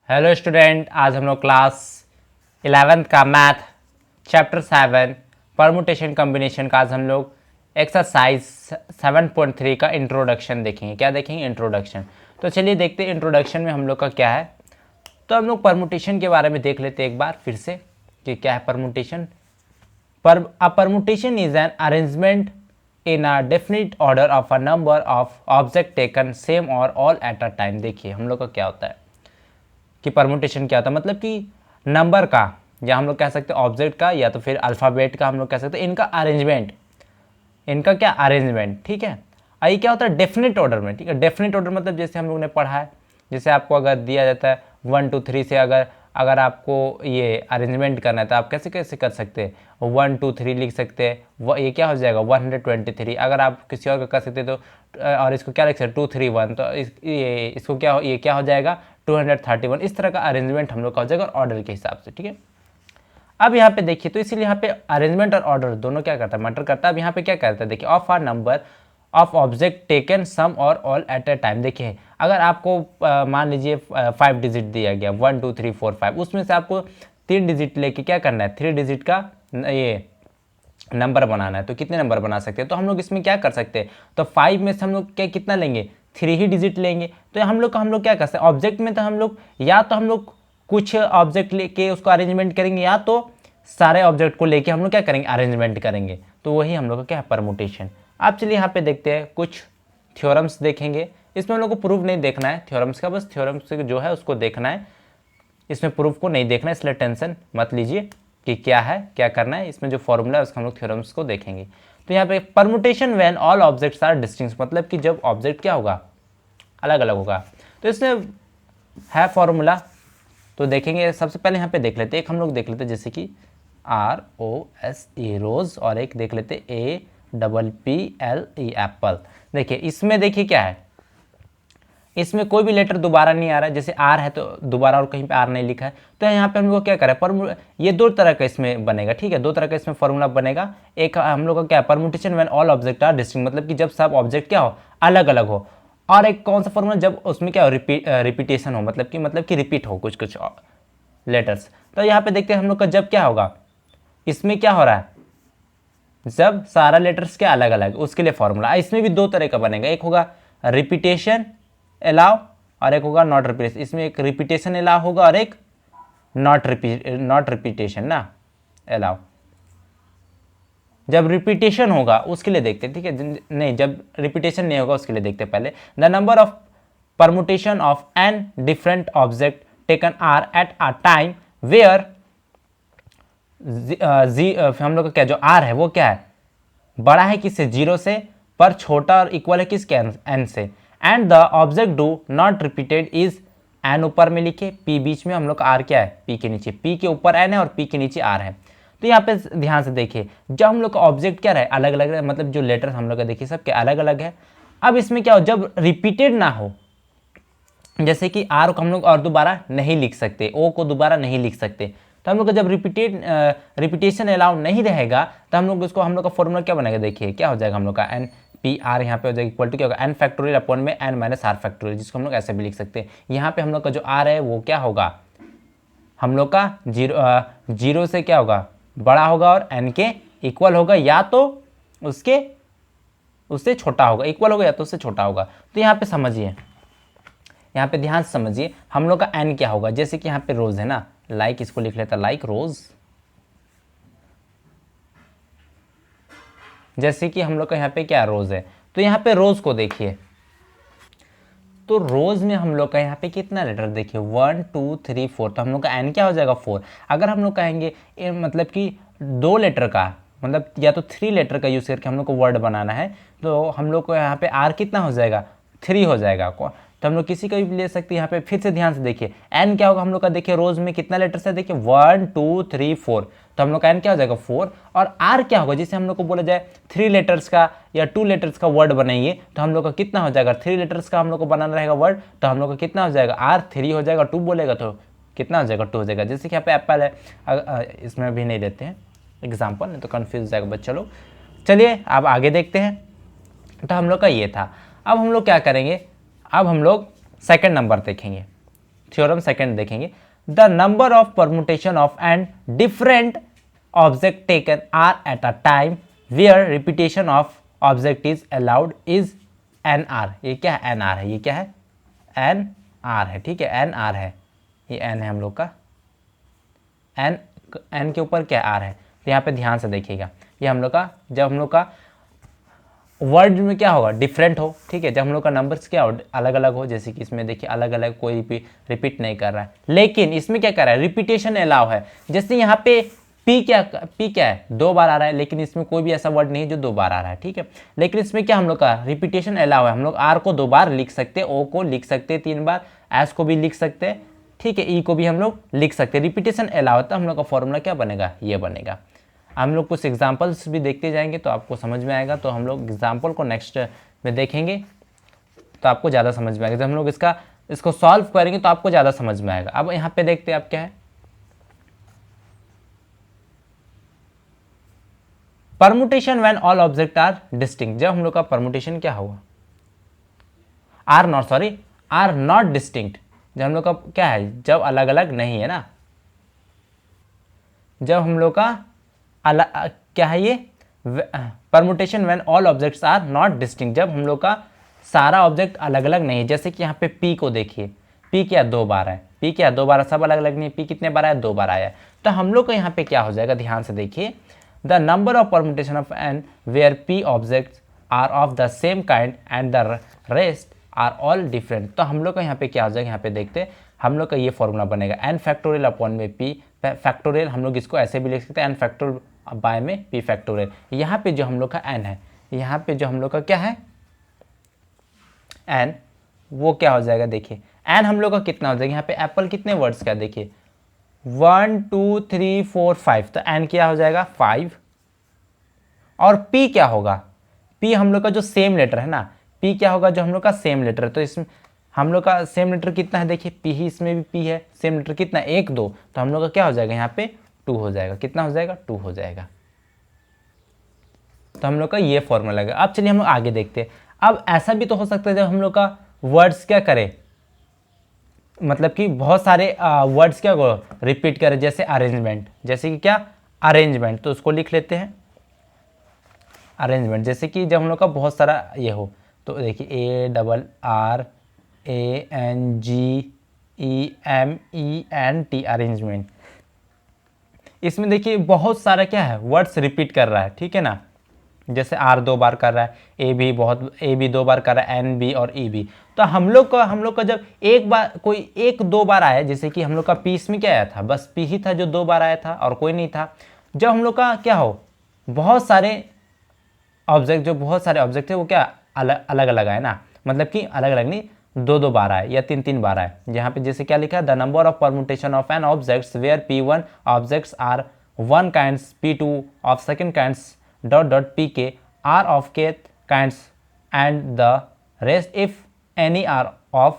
Hello student, आज हम लोग क्लास 11th का मैथ चैप्टर 7 परमुटेशन कॉम्बिनेशन का आज हम लोग एक्सरसाइज 7.3 का इंट्रोडक्शन देखेंगे। क्या देखेंगे? इंट्रोडक्शन। तो चलिए देखते हैं इंट्रोडक्शन में हम लोग का क्या है। तो हम लोग परमुटेशन के बारे में देख लेते हैं एक बार फिर से कि क्या है permutation. Permutation is an arrangement in a definite order of a number of object taken same और ऑल एट अ टाइम। देखिए हम लोग का क्या होता है कि परमुटेशन क्या होता है, मतलब कि नंबर का, या हम लोग कह सकते हैं ऑब्जेक्ट का, या तो फिर अल्फ़ाबेट का हम लोग कह सकते हैं, इनका अरेंजमेंट, इनका क्या अरेंजमेंट, ठीक है। ये क्या होता है? डेफिनेट ऑर्डर में, ठीक है। डेफिनेट ऑर्डर मतलब जैसे हम लोग ने पढ़ा है, जैसे आपको अगर दिया जाता है 1 2 3 से, अगर अगर आपको ये अरेंजमेंट करना है तो आप कैसे कैसे कर सकते हैं? 1 2 3 लिख सकते हैं, ये क्या हो जाएगा 123। अगर आप किसी और का कर सकते तो और इसको क्या लिख सकते 2 3 1, तो इसको क्या ये क्या हो जाएगा 231। इस तरह का अरेंजमेंट हम लोग का हो जाएगा ऑर्डर के हिसाब से, ठीक है। अब यहाँ पे देखिए, तो इसीलिए यहाँ पे अरेंजमेंट और ऑर्डर दोनों क्या करता है, मैटर करता है। अब यहाँ पे क्या करता है, देखिए of r number of object taken some और ऑल एट अ टाइम। देखिए अगर आपको मान लीजिए 5 डिजिट दिया गया 1 2 3 4 5, उसमें से आपको 3 डिजिट लेके क्या करना है, 3 डिजिट का ये नंबर बनाना है। तो कितने नंबर बना सकते हैं? तो हम लोग इसमें क्या कर सकते हैं, तो 5 में से हम लोग क्या कितना लेंगे, 3 ही डिजिट लेंगे। तो हम लोग क्या कर सकते हैं, ऑब्जेक्ट में तो हम लोग या तो हम लोग कुछ ऑब्जेक्ट लेके उसको अरेंजमेंट करेंगे, या तो सारे ऑब्जेक्ट को लेके हम लोग क्या करेंगे, अरेंजमेंट करेंगे। तो वही हम लोग का क्या है, परमुटेशन। आप चलिए यहाँ पे देखते हैं, कुछ थ्योरम्स देखेंगे। इसमें हम लोग को प्रूफ नहीं देखना है थ्योरम्स का, बस थ्योरम्स जो है उसको देखना है, इसमें प्रूफ को नहीं देखना है, इसलिए टेंशन मत लीजिए कि क्या है क्या करना है। इसमें जो फॉर्मूला है उसका हम लोग थ्योरम्स को देखेंगे। तो यहाँ पे permutation when all objects are distinct, मतलब कि जब ऑब्जेक्ट क्या होगा, अलग अलग होगा। तो इसमें है फॉर्मूला, तो देखेंगे। सबसे पहले यहाँ पे देख लेते हैं, एक हम लोग देख लेते हैं जैसे कि ROSE रोज, और एक देख लेते APPLE एप्पल। देखिए इसमें देखिए क्या है, इसमें कोई भी लेटर दोबारा नहीं आ रहा है। जैसे आर है तो दोबारा और कहीं पे आर नहीं लिखा है, तो यहाँ पे हम लोग क्या करें, ये दो तरह का इसमें बनेगा, ठीक है। दो तरह का इसमें फॉर्मूला बनेगा। एक हम लोग का क्या है, permutation when all object are distinct, मतलब कि जब सब ऑब्जेक्ट क्या हो, अलग अलग हो। और एक कौन सा फॉर्मूला, जब उसमें क्या हो, रिपीटेशन हो, मतलब कि रिपीट हो कुछ कुछ लेटर्स। तो यहाँ पे देखते हैं हम लोग का जब क्या होगा, इसमें क्या हो रहा है, जब सारा लेटर्स क्या अलग अलग, उसके लिए फॉर्मूला। इसमें भी दो तरह का बनेगा, एक होगा रिपीटेशन अलाउ और एक होगा नॉट रिपीटेशन। इसमें एक रिपीटेशन अलाउ होगा और एक नॉट रिपीटेशन ना अलाउ। जब रिपीटेशन होगा उसके लिए देखते हैं, ठीक है। नहीं, जब रिपीटेशन नहीं होगा उसके लिए देखते हैं पहले। The number of permutation of n different object taken r at a time where हम लोग का क्या, जो आर है वो क्या है, बड़ा है किससे, 0 से, पर छोटा और इक्वल है किसके, एन से। And the object do not repeated is an ऊपर में लिखे, पी बीच में, हम लोग का आर क्या है, पी के नीचे, पी के ऊपर एन है और पी के नीचे आर है। तो यहाँ पे ध्यान से देखिए, जब हम लोग का ऑब्जेक्ट क्या रहे, अलग अलग रहे, मतलब जो लेटर्स हम लोग का देखिए सब क्या अलग अलग है। अब इसमें क्या हो, जब रिपीटेड ना हो, जैसे कि आर को हम लोग और दोबारा नहीं लिख सकते, ओ को दोबारा नहीं लिख सकते, तो हम लोग का जब रिपीटेशन अलाउ नहीं रहेगा, तो हम लोग उसको, हम लोग का फॉर्मूला क्या बनेगा, देखिए क्या हो जाएगा हम लोग का, एन पी आर यहाँ पे हो जाएगा इक्वल टू क्या होगा, एन फैक्टोरियल अपॉन में एन माइनस आर फैक्टोरियल, जिसको हम लोग ऐसे भी लिख सकते हैं। यहाँ पे हम लोग का जो आर है वो क्या होगा, हम लोग का जीरो से क्या होगा, बड़ा होगा और एन के इक्वल होगा, या तो उससे छोटा होगा, इक्वल होगा या तो उससे छोटा होगा। तो यहाँ पे समझिए, यहाँ पे ध्यान से समझिए, हम लोग का एन क्या होगा, जैसे कि यहाँ पे रोज है ना, लाइक इसको लिख लेता लाइक रोज, जैसे कि हम लोग का यहाँ पे क्या रोज है। तो यहाँ पे रोज को देखिए, तो रोज में हम लोग का यहाँ पे कितना लेटर देखिए 1 2 3 4, तो हम लोग का एन क्या हो जाएगा 4। अगर हम लोग कहेंगे मतलब कि 2 लेटर का, मतलब या तो 3 लेटर का यूज करके हम लोग को वर्ड बनाना है, तो हम लोग को यहाँ पे आर कितना हो जाएगा, 3 हो जाएगा। तो हम लोग किसी का भी ले सकते हैं। यहाँ पे फिर से ध्यान से देखिए, एन क्या होगा हम लोग का, देखिए रोज में कितना लेटर्स है, देखिए 1 2 3 4, तो हम लोग का एन क्या हो जाएगा 4। और आर क्या होगा, जिसे हम लोग को बोला जाए 3 लेटर्स का या 2 लेटर्स का वर्ड बनाइए, तो हम लोग का कितना हो जाएगा, 3 लेटर्स का हम लोग को बनाना रहेगा वर्ड, तो हम लोग का कितना हो जाएगा, आर 3 हो जाएगा, 2 बोलेगा तो कितना हो जाएगा, 2 हो जाएगा। जैसे कि यहाँ पे एप्पल है, इसमें भी नहीं देते हैं एग्जाम्पल, नहीं तो कन्फ्यूज हो जाएगा बच्चा लोग। चलिए अब आगे देखते हैं। तो हम लोग का ये था। अब हम लोग क्या करेंगे, अब हम लोग सेकंड नंबर देखेंगे। थ्योरम सेकंड देखेंगे, the number of permutation of and different object taken r at a time where repetition of object is allowed is n r. ये क्या है? एन आर है। ये क्या है? एन आर है। ठीक है, एन आर है, ये एन है हम लोग का, एन के ऊपर क्या आर है। तो यहाँ पे ध्यान से देखिएगा, ये हम लोग का, जब हम लोग का वर्ड में क्या होगा? डिफरेंट हो। ठीक है, जब हम लोग का नंबर्स क्या हो? अलग अलग हो। जैसे कि इसमें देखिए अलग अलग, कोई रिपीट नहीं कर रहा है, लेकिन इसमें क्या कर रहा है? रिपीटेशन अलाउ है। जैसे यहाँ पे पी क्या है? 2 बार आ रहा है, लेकिन इसमें कोई भी ऐसा वर्ड नहीं है जो 2 बार आ रहा है। ठीक है, लेकिन इसमें क्या हम लोग का रिपीटेशन अलाउ है। हम लोग आर को 2 बार लिख सकते हैं, ओ को लिख सकते हैं 3 बार, एस को भी लिख सकते हैं। ठीक है, ई को भी हम लोग लिख सकते हैं। रिपीटेशन अलाउ है, तो हम लोग का फॉर्मूला क्या बनेगा? ये बनेगा। हम लोग कुछ एग्जाम्पल्स भी देखते जाएंगे तो आपको समझ में आएगा। तो हम लोग एग्जाम्पल को नेक्स्ट में देखेंगे तो आपको ज़्यादा समझ में आएगा। जब हम लोग इसको सॉल्व करेंगे तो आपको ज़्यादा समझ में आएगा। अब यहाँ पे देखते हैं आप क्या है, permutation when all object are distinct. जब हम लोग का परमुटेशन क्या होगा? Are not distinct. जब हम लोग का क्या है? जब अलग अलग नहीं है ना, जब हम लोग का क्या है ये? Permutation when all objects are not distinct. जब हम लोग का सारा ऑब्जेक्ट अलग अलग नहीं है। जैसे कि यहाँ पे पी को देखिए, पी क्या 2 बार है, पी क्या 2 बार, सब अलग अलग नहीं। पी कितने बार आया? 2 बार आया। तो हम लोग को यहाँ पे क्या हो जाएगा? ध्यान से देखिए, the number of permutation of n where p objects are of the same kind and the rest are all different. तो हम लोग का यहाँ पे क्या हो जाएगा? यहाँ पे देखते हैं, हम लोग का ये फॉर्मूला बनेगा एन फैक्टोरियल अपॉन में पी फैक्टोरियल। हम लोग इसको ऐसे भी लिख सकते हैं, एन फैक्टोरियल बाय में पी फैक्टोरियल। यहाँ पे जो हम लोग का एन है, यहाँ पे जो हम लोग का क्या है? एन, वो क्या हो जाएगा? देखिए एन हम लोग का कितना हो जाएगा? यहाँ पे एप्पल कितने वर्ड्स का? देखिए 1 2 3 4 5, तो एन क्या हो जाएगा? 5। और पी क्या होगा? पी हम लोग का जो सेम लेटर है ना, पी क्या होगा? जो हम लोग का सेम लेटर है। तो इसमें हम लोग का सेम लेटर कितना है? देखिए पी ही, इसमें भी पी है। सेम लेटर कितना? 1 2, तो हम लोग का क्या हो जाएगा? यहाँ पे 2 हो जाएगा। कितना हो जाएगा? 2 हो जाएगा। तो हम लोग का ये फॉर्मूला लगेगा। अब चलिए हम लोग आगे देखते हैं। अब ऐसा भी तो हो सकता है जब हम लोग का वर्ड्स क्या करें, मतलब कि बहुत सारे वर्ड्स क्या रिपीट करें, जैसे अरेंजमेंट। जैसे कि क्या? अरेंजमेंट, तो उसको लिख लेते हैं अरेंजमेंट। जैसे कि जब हम लोग का बहुत सारा ये हो, तो देखिए ARRANGEMENT अरेंजमेंट। इसमें देखिए बहुत सारा क्या है? वर्ड्स रिपीट कर रहा है। ठीक है ना, जैसे आर 2 बार कर रहा है, ए भी 2 बार कर रहा है, एन भी और ई भी। तो हम लोग का जब एक बार कोई 1 2 बार आया, जैसे कि हम लोग का पी, इसमें क्या आया था? बस पी ही था जो 2 बार आया था और कोई नहीं था। जब हम लोग का क्या हो, बहुत सारे ऑब्जेक्ट है, वो क्या अलग अलग आए ना, मतलब कि अलग अलग नहीं, 2 2 बार आए या 3 3 बार आए। यहाँ पे जैसे क्या लिखा है? The number of permutation of n objects where P1 objects are 1 kinds, P2 of second kinds .pk are of kth kinds and the rest if any are of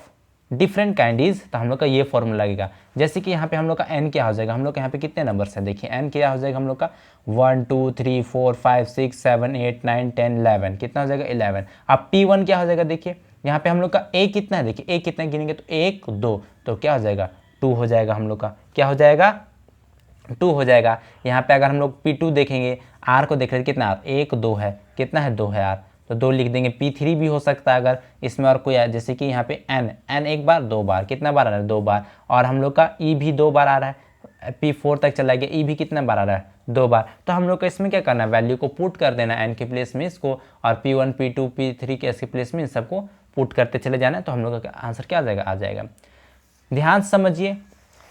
different kind is। तो हम लोग का ये formula लगेगा। जैसे कि यहाँ पे हम लोग का n क्या हो जाएगा? हम लोग के यहाँ पे कितने नंबर्स हैं? देखिए n क्या हो जाएगा हम लोग का? 1 2 3 4 5 6 7 8 9 10 11। कितना हो जाएगा? 11। अब P1 क्या हो जाएगा? देखिए यहाँ पे हम लोग का a कितना है? देखिए a कितना गिनेंगे तो 1 2, तो क्या हो जाएगा? 2 हो जाएगा। हम लोग का क्या हो जाएगा? 2 हो जाएगा। यहाँ पे अगर हम लोग P2 देखेंगे, आर को देख रहे कितना? 1 2 है। कितना है? 2 है आर, तो 2 लिख देंगे। P3 भी हो सकता है अगर इसमें और कोई है, जैसे कि यहाँ पे एन 1 बार 2 बार, कितना बार आ रहा है? 2 बार। और हम लोग का ई भी 2 बार आ रहा है, P4 तक चला गया, ई भी कितना बार आ रहा है? 2 बार। तो हम लोग को इसमें क्या करना है? वैल्यू को पुट कर देना एन के प्लेस में इसको, और P1 P2 P3 के इसके प्लेस में इन सबको पुट करते चले जाना है। तो हम लोग का आंसर क्या आ जाएगा? आ जाएगा। ध्यान समझिए,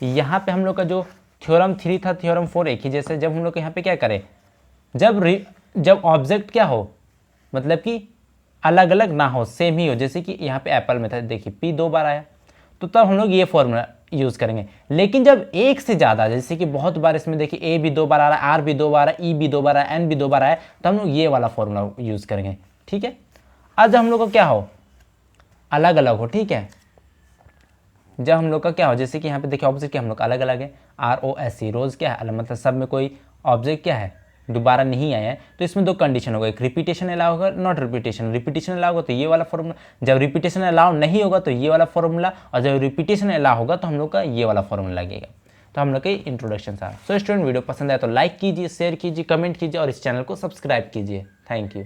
यहाँ पे हम लोग का जो थ्योरम 3 था, थ्योरम 4 एक ही जैसे। जब हम लोग यहाँ पे क्या करें, जब ऑब्जेक्ट क्या हो, मतलब कि अलग अलग ना हो, सेम ही हो। जैसे कि यहाँ पे एप्पल में था, देखिए P 2 बार आया, तो तब हम लोग ये फॉर्मूला यूज़ करेंगे। लेकिन जब एक से ज़्यादा, जैसे कि बहुत बार इसमें देखिए A भी 2 बार आ रहा है, आर भी 2 बार आ रहा है, ई भी 2 बार आ रहा है, एन भी 2 बार आया, तो हम लोग ये वाला फॉर्मूला यूज़ करेंगे। ठीक है, आज हम लोग का क्या हो, अलग अलग हो। ठीक है, जब हम लोग का क्या हो, जैसे कि यहाँ पे देखिए ऑब्जेक्ट क्या हम लोग अलग अलग है, ROSE रोज़ क्या है, मतलब सब में कोई ऑब्जेक्ट क्या है दोबारा नहीं आया है, तो इसमें दो कंडीशन होगा, एक रिपीटेशन अलाउ होगा, नॉट रिपीटेशन। रिपीटेशन अलाउ होगा तो ये वाला फॉर्मूला, जब रिपीटेशन अलाउ नहीं होगा तो ये वाला फॉर्मूला, और जब रिपीटेशन अलाउ होगा तो हम लोग का ये वाला फॉर्मूला लगेगा। तो हम लोग के इंट्रोडक्शन था। सो स्टूडेंट, वीडियो पसंद आया तो लाइक कीजिए, शेयर कीजिए, कमेंट कीजिए और इस चैनल को सब्सक्राइब कीजिए। Thank you.